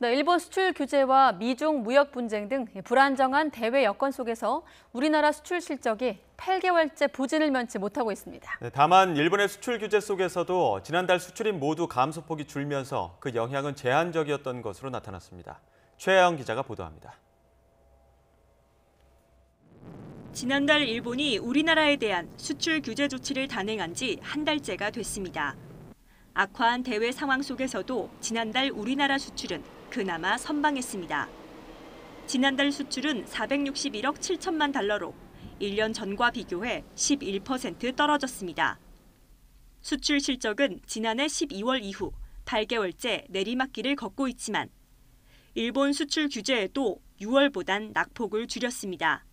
네, 일본 수출 규제와 미중 무역 분쟁 등 불안정한 대외 여건 속에서 우리나라 수출 실적이 8개월째 부진을 면치 못하고 있습니다. 네, 다만 일본의 수출 규제 속에서도 지난달 수출입 모두 감소폭이 줄면서 그 영향은 제한적이었던 것으로 나타났습니다. 최혜영 기자가 보도합니다. 지난달 일본이 우리나라에 대한 수출 규제 조치를 단행한 지 한 달째가 됐습니다. 악화한 대외 상황 속에서도 지난달 우리나라 수출은 그나마 선방했습니다. 지난달 수출은 461억 7천만 달러로 1년 전과 비교해 11% 떨어졌습니다. 수출 실적은 지난해 12월 이후 8개월째 내리막길을 걷고 있지만 일본 수출 규제에도 6월보단 낙폭을 줄였습니다.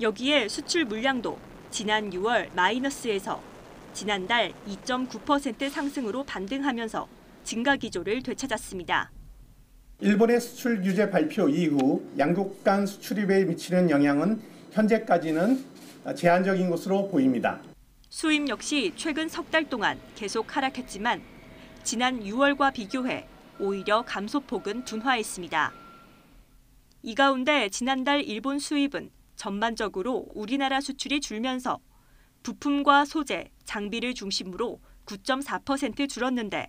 여기에 수출 물량도 지난 6월 마이너스에서 지난달 2.9% 상승으로 반등하면서 증가 기조를 되찾았습니다. 일본의 수출 규제 발표 이후 양국 간 수출입에 미치는 영향은 현재까지는 제한적인 것으로 보입니다. 수입 역시 최근 석 달 동안 계속 하락했지만 지난 6월과 비교해 오히려 감소폭은 둔화했습니다. 이 가운데 지난달 일본 수입은 전반적으로 우리나라 수출이 줄면서 부품과 소재, 장비를 중심으로 9.4% 줄었는데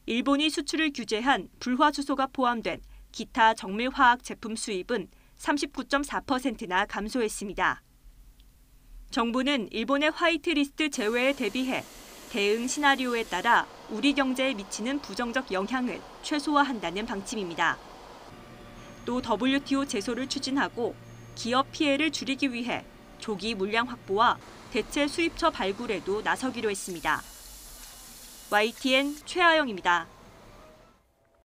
일본이 수출을 규제한 불화수소가 포함된 기타 정밀화학 제품 수입은 39.4%나 감소했습니다. 정부는 일본의 화이트리스트 제외에 대비해 대응 시나리오에 따라 우리 경제에 미치는 부정적 영향을 최소화한다는 방침입니다. 또 WTO 제소를 추진하고 기업 피해를 줄이기 위해 조기 물량 확보와 대체 수입처 발굴에도 나서기로 했습니다. YTN 최하영입니다.